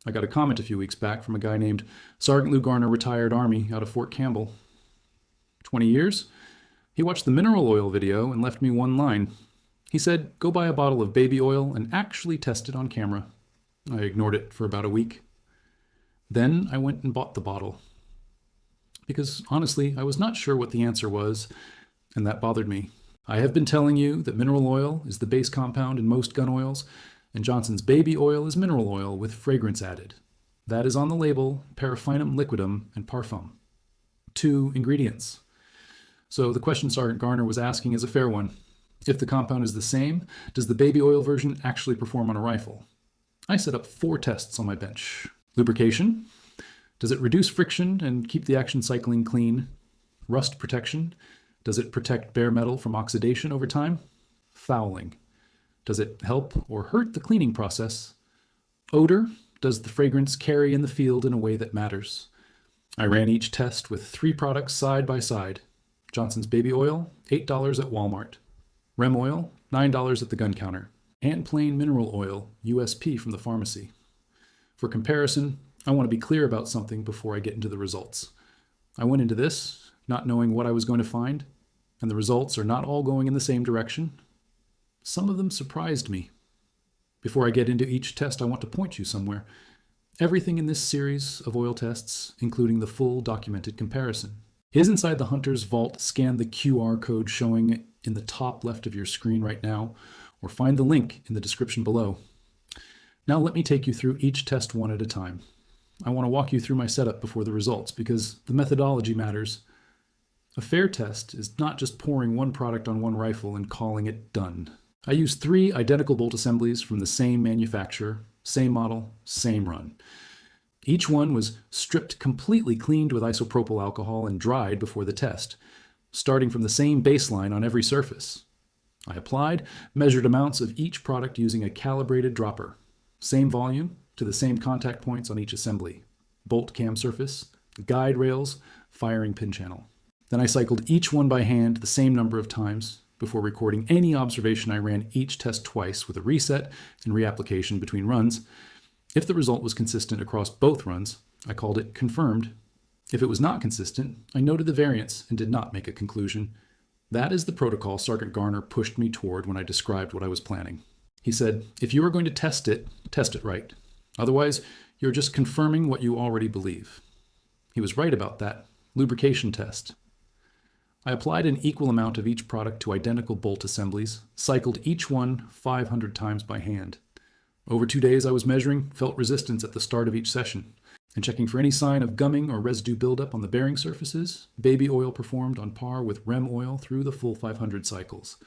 I got a comment a few weeks back from a guy named Sergeant Lou Garner, retired Army, out of Fort Campbell. 20 years? He watched the mineral oil video and left me one line. He said, go buy a bottle of baby oil and actually test it on camera. I ignored it for about a week. Then I went and bought the bottle. Because honestly, I was not sure what the answer was, and that bothered me. I have been telling you that mineral oil is the base compound in most gun oils, and Johnson's baby oil is mineral oil with fragrance added. That is on the label, Paraffinum, Liquidum, and Parfum. 2 ingredients. So the question Sergeant Garner was asking is a fair one. If the compound is the same, does the baby oil version actually perform on a rifle? I set up 4 tests on my bench. Lubrication. Does it reduce friction and keep the action cycling clean? Rust protection. Does it protect bare metal from oxidation over time? Fouling. Does it help or hurt the cleaning process? Odor. Does the fragrance carry in the field in a way that matters? I ran each test with 3 products side by side. Johnson's baby oil, $8 at Walmart. Rem Oil, $9 at the gun counter. And plain mineral oil, USP from the pharmacy. For comparison, I want to be clear about something before I get into the results. I went into this not knowing what I was going to find, and the results are not all going in the same direction. Some of them surprised me. Before I get into each test, I want to point you somewhere. Everything in this series of oil tests, including the full documented comparison, is inside the Hunter's Vault. Scan the QR code showing in the top left of your screen right now, or find the link in the description below. Now let me take you through each test one at a time. I want to walk you through my setup before the results because the methodology matters. A fair test is not just pouring one product on one rifle and calling it done. I used 3 identical bolt assemblies from the same manufacturer, same model, same run. Each one was stripped completely cleaned with isopropyl alcohol and dried before the test, starting from the same baseline on every surface. I applied measured amounts of each product using a calibrated dropper, same volume to the same contact points on each assembly, bolt cam surface, guide rails, firing pin channel. Then I cycled each one by hand the same number of times. Before recording any observation, I ran each test twice with a reset and reapplication between runs. If the result was consistent across both runs, I called it confirmed. If it was not consistent, I noted the variance and did not make a conclusion. That is the protocol Sergeant Garner pushed me toward when I described what I was planning. He said, if you are going to test it right. Otherwise, you're just confirming what you already believe. He was right about that. Lubrication test. I applied an equal amount of each product to identical bolt assemblies, cycled each one 500 times by hand. Over 2 days I was measuring felt resistance at the start of each session, and checking for any sign of gumming or residue buildup on the bearing surfaces. Baby oil performed on par with Rem oil through the full 500 cycles.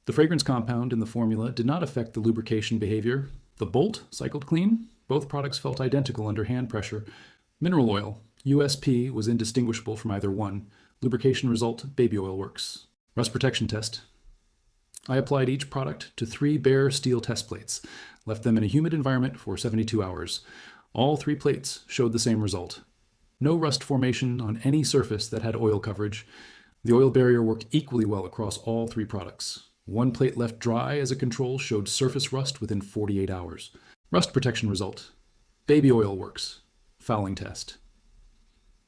The fragrance compound in the formula did not affect the lubrication behavior. The bolt cycled clean. Both products felt identical under hand pressure. Mineral oil, USP, was indistinguishable from either one. Lubrication result, baby oil works. Rust protection test. I applied each product to 3 bare steel test plates, left them in a humid environment for 72 hours. All 3 plates showed the same result. No rust formation on any surface that had oil coverage. The oil barrier worked equally well across all 3 products. 1 plate left dry as a control showed surface rust within 48 hours. Rust protection result. Baby oil works. Fouling test.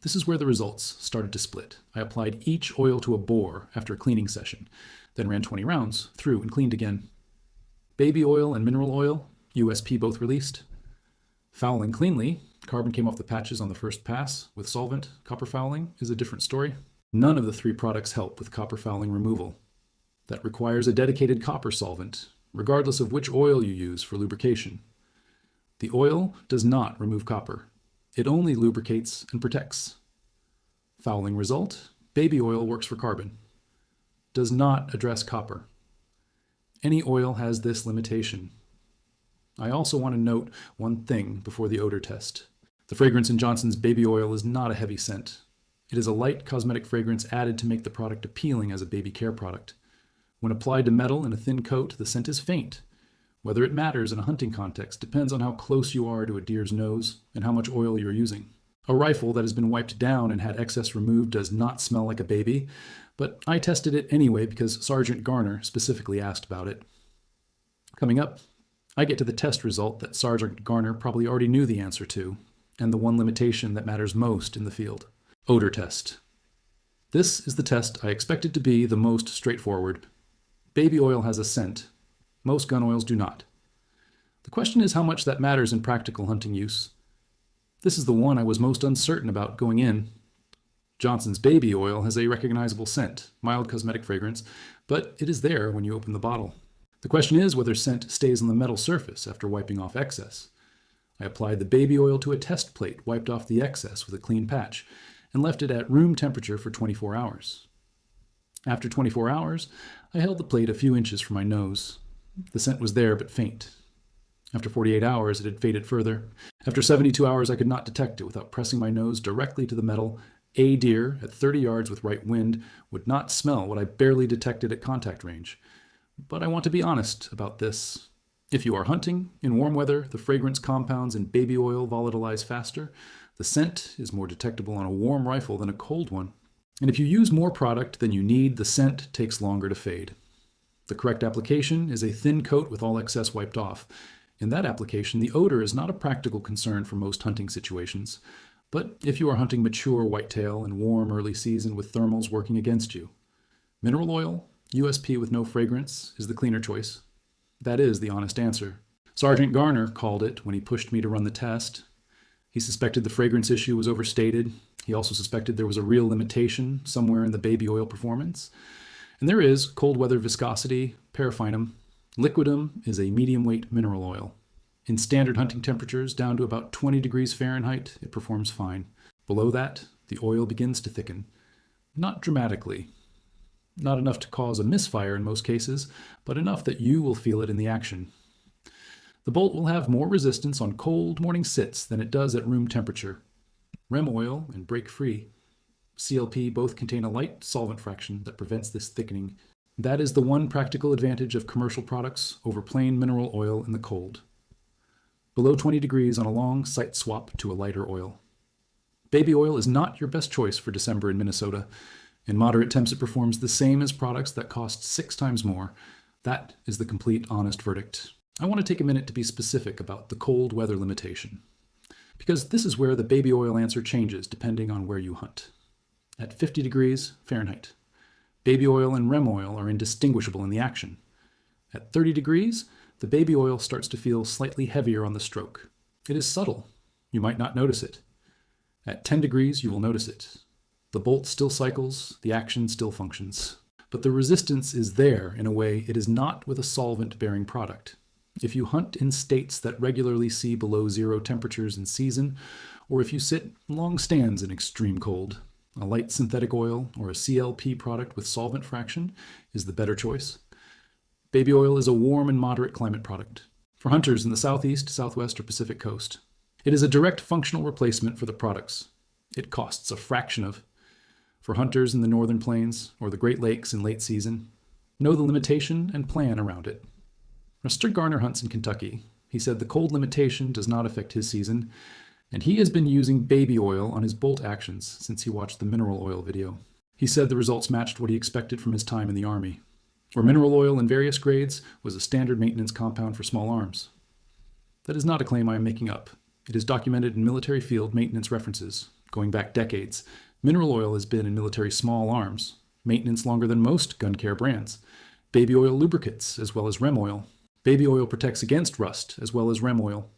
This is where the results started to split. I applied each oil to a bore after a cleaning session, then ran 20 rounds through and cleaned again. Baby oil and mineral oil, USP both released. Fouling cleanly, carbon came off the patches on the first pass. With solvent, copper fouling is a different story. None of the 3 products help with copper fouling removal. That requires a dedicated copper solvent, regardless of which oil you use for lubrication. The oil does not remove copper. It only lubricates and protects. Fouling result, baby oil works for carbon. Does not address copper. Any oil has this limitation. I also want to note one thing before the odor test. The fragrance in Johnson's baby oil is not a heavy scent. It is a light cosmetic fragrance added to make the product appealing as a baby care product. When applied to metal in a thin coat, the scent is faint. Whether it matters in a hunting context depends on how close you are to a deer's nose and how much oil you're using. A rifle that has been wiped down and had excess removed does not smell like a baby, but I tested it anyway because Sergeant Garner specifically asked about it. Coming up, I get to the test result that Sergeant Garner probably already knew the answer to, and the one limitation that matters most in the field: odor test. This is the test I expected to be the most straightforward. Baby oil has a scent. Most gun oils do not. The question is how much that matters in practical hunting use. This is the one I was most uncertain about going in. Johnson's baby oil has a recognizable scent, mild cosmetic fragrance, but it is there when you open the bottle. The question is whether scent stays on the metal surface after wiping off excess. I applied the baby oil to a test plate, wiped off the excess with a clean patch, and left it at room temperature for 24 hours. After 24 hours, I held the plate a few inches from my nose. The scent was there but faint. After 48 hours, it had faded further. After 72 hours, I could not detect it without pressing my nose directly to the metal. A deer, at 30 yards with right wind, would not smell what I barely detected at contact range. But I want to be honest about this. If you are hunting, in warm weather, the fragrance compounds in baby oil volatilize faster. The scent is more detectable on a warm rifle than a cold one. And if you use more product than you need, the scent takes longer to fade. The correct application is a thin coat with all excess wiped off. In that application, the odor is not a practical concern for most hunting situations, but if you are hunting mature whitetail in warm early season with thermals working against you. Mineral oil, USP with no fragrance, is the cleaner choice. That is the honest answer. Sergeant Garner called it when he pushed me to run the test. He suspected the fragrance issue was overstated. He also suspected there was a real limitation somewhere in the baby oil performance. And there is cold weather viscosity, Paraffinum. Liquidum is a medium-weight mineral oil. In standard hunting temperatures, down to about 20 degrees Fahrenheit, it performs fine. Below that, the oil begins to thicken. Not dramatically. Not enough to cause a misfire in most cases, but enough that you will feel it in the action. The bolt will have more resistance on cold morning sits than it does at room temperature. Rem Oil and Break Free, CLP, both contain a light solvent fraction that prevents this thickening. That is the one practical advantage of commercial products over plain mineral oil in the cold. Below 20 degrees on a long sight swap to a lighter oil. Baby oil is not your best choice for December in Minnesota. In moderate temps, it performs the same as products that cost 6 times more. That is the complete, honest verdict. I want to take a minute to be specific about the cold weather limitation, because this is where the baby oil answer changes depending on where you hunt. At 50 degrees Fahrenheit, baby oil and Rem oil are indistinguishable in the action. At 30 degrees, the baby oil starts to feel slightly heavier on the stroke. It is subtle. You might not notice it. At 10 degrees, you will notice it. The bolt still cycles, the action still functions. But the resistance is there in a way it is not with a solvent-bearing product. If you hunt in states that regularly see below zero temperatures in season, or if you sit long stands in extreme cold, a light synthetic oil or a CLP product with solvent fraction is the better choice. Baby oil is a warm and moderate climate product for hunters in the southeast, southwest, or Pacific coast. It is a direct functional replacement for the products. It costs a fraction of. For hunters in the northern plains or the Great Lakes in late season, know the limitation and plan around it. Mr. Garner hunts in Kentucky. He said the cold limitation does not affect his season, and he has been using baby oil on his bolt actions since he watched the mineral oil video. He said the results matched what he expected from his time in the Army, where mineral oil in various grades was a standard maintenance compound for small arms. That is not a claim I am making up. It is documented in military field maintenance references, going back decades. Mineral oil has been in military small arms, maintenance longer than most gun care brands. Baby oil lubricates, as well as Rem oil. Baby oil protects against rust, as well as Rem oil.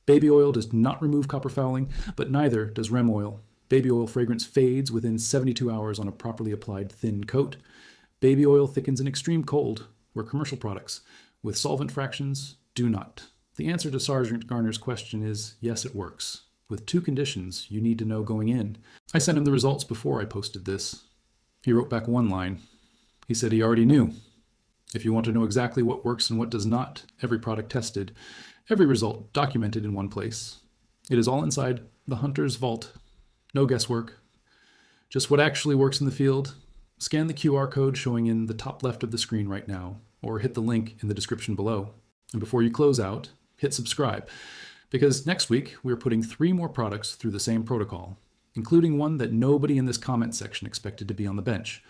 Baby oil does not remove copper fouling, but neither does Rem oil. Baby oil fragrance fades within 72 hours on a properly applied thin coat. Baby oil thickens in extreme cold, where commercial products with solvent fractions do not. The answer to Sergeant Garner's question is yes, it works, with 2 conditions you need to know going in. I sent him the results before I posted this. He wrote back 1 line. He said he already knew. If you want to know exactly what works and what does not, every product tested, every result documented in one place. It is all inside the hunter's vault. No guesswork. Just what actually works in the field. Scan the QR code showing in the top left of the screen right now, or hit the link in the description below. And before you close out, hit subscribe, because next week we're putting 3 more products through the same protocol, including one that nobody in this comment section expected to be on the bench.